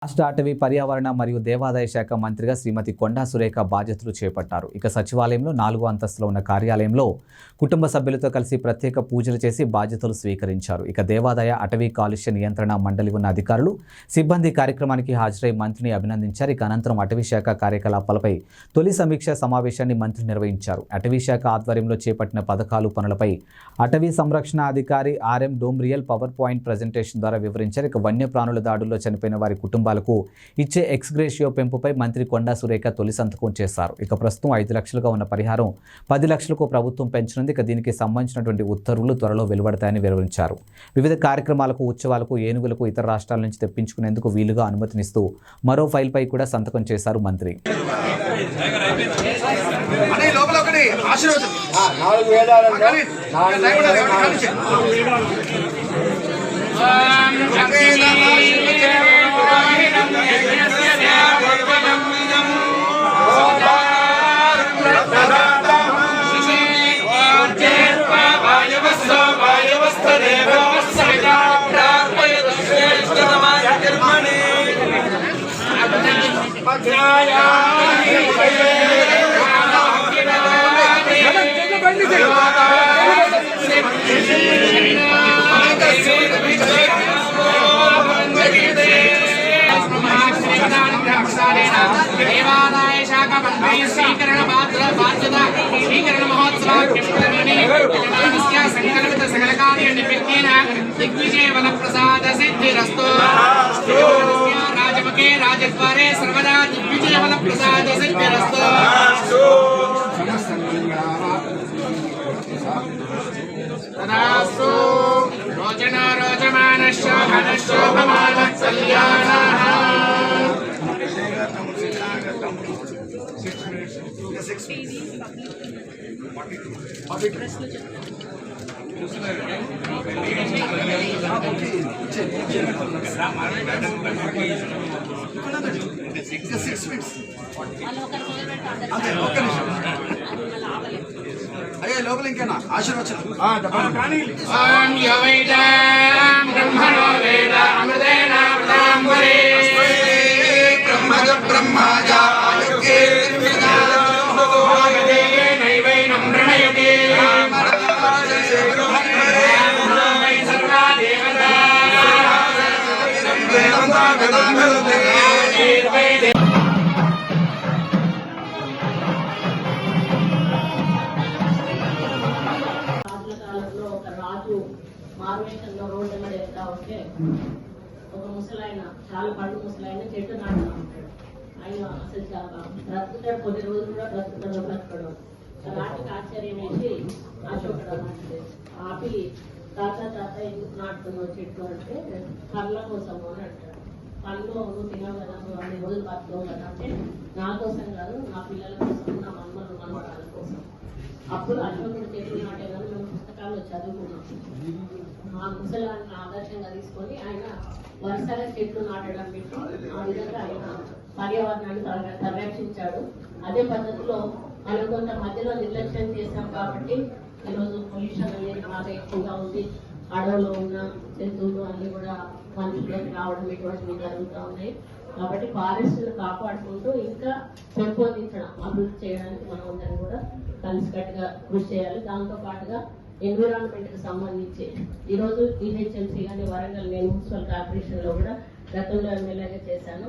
రాష్ట్ర అటవీ పర్యావరణ మరియు దేవాదాయ శాఖ మంత్రిగా శ్రీమతి కొండా సురేఖ బాధ్యతలు చేపట్టారు. ఇక సచివాలయంలో 4వ అంతస్తులో ఉన్న కార్యాలయంలో కుటుంబ సభ్యులతో కలిసి ప్రత్యేక పూజలు చేసి బాధ్యతలు స్వీకరించారు. ఇక దేవాదాయ అటవీ కాలుష్య నియంత్రణ మండలి ఉన్న అధికారులు సిబ్బంది కార్యక్రమానికి హాజరై మంత్రిని అభినందించారు. ఇక అనంతరం అటవీ శాఖ కార్యకలాపాలపై తొలి సమీక్ష సమావేశాన్ని మంత్రి నిర్వహించారు. అటవీ శాఖ ఆధ్వర్యంలో చేపట్టిన పథకాలు పనులపై అటవీ సంరక్షణ అధికారి ఆర్ఎం డోమ్రియల్ పవర్ పాయింట్ ప్రజెంటేషన్ ద్వారా వివరించారు. ఇక వన్యప్రాణుల దాడుల్లో చనిపోయిన వారి కుటుంబాలకు ఇచ్చే ఎక్స్గ్రేషియో పెంపుపై మంత్రి కొండా సురేఖ తొలి సంతకం చేశారు. ఇక ప్రస్తుతం 5 లక్షలుగా ఉన్న పరిహారం 10 లక్షలకు ప్రభుత్వం పెంచనుంది. ఇక దీనికి సంబంధించినటువంటి ఉత్తర్వులు త్వరలో వెలువడతాయని వివరించారు. వివిధ కార్యక్రమాలకు, ఉత్సవాలకు, ఏనుగులకు ఇతర రాష్ట్రాల నుంచి తెప్పించుకునేందుకు వీలుగా అనుమతినిస్తూ మరో ఫైల్పై కూడా సంతకం చేశారు మంత్రి. దేవాదాయ శాఖ మంత్రి స్వీకరణ బాధ్యత స్వీకరణ మహోత్సవ సంకల్పిత సకల కార్య నిమిత్తేన దిగ్విజయ వల ప్రసాద సిద్ధిరస్తు. రాజముఖే రాజద్వారే సర్వదా దిగ్విజయ వల ప్రసాద సిద్ధిరస్తు. తదాస్తు. రోచనో రోచమానః శోభనః శోభమానః కళ్యాణః. అయ్యే లోపల ఇంకేనా ఆశీర్వచనం మారువేషంలో రోడ్డు మీద వెళ్తా ఉంటే ఒక ముసలాయన, చాలా పండు ముసలాయన చెట్టు నాటుతా ఉంటాడు. ఆయన అసలు చాలా బ్రతుకుతాడు, కొన్ని రోజులు కూడా బ్రతకడం. నాటికి ఆశ్చర్యం వేసి అశోకుడు అన్నట్టు ఆపి తాత ఎందుకు నాటుతున్నావు చెట్టు అంటే కళ్ళ కోసము అని అంటాడు. పండ్లు నువ్వు తినవు కదా, నువ్వు అన్ని రోజులు బతుకోవు కదా అంటే నా కోసం కాదు, నా పిల్లల కోసం, నా మమ్మల్ని మనవరాల కోసం. అప్పుడు అశోకుడు చెట్టు నాటే కానీ మేము పుస్తకాల్లో చదువుకున్నాం. ఆ ముసలాన్ని ఆదర్శంగా తీసుకొని ఆయన వరుసగా చెట్లు నాటడం పెట్టి ఆ విధంగా ఆయన పర్యావరణాన్ని పరిరక్షించాడు. అదే పద్ధతిలో మనం కొంత మధ్యలో నిర్లక్ష్యం చేశాం కాబట్టి ఈరోజు పొల్యూషన్ అనేది బాగా ఎక్కువగా ఉంది. అడవులో ఉన్న జంతువులు అన్ని కూడా మనుషులకు రావడం ఇటువంటివి జరుగుతూ ఉన్నాయి. కాబట్టి ఫారెస్ట్ను కాపాడుకుంటూ ఇంకా పెంపొందించడం, అభివృద్ధి చేయడానికి మనం అందరం కూడా కలిసికట్టుగా కృషి చేయాలి. దాంతో పాటుగా ఎన్విరాన్మెంట్ కి సంబంధించి ఈరోజు టీహెచ్ఎంసీ కానీ వరంగల్ నేను మున్సిపల్ కార్పొరేషన్ లో కూడా గతంలో ఎమ్మెల్యేగా చేశాను.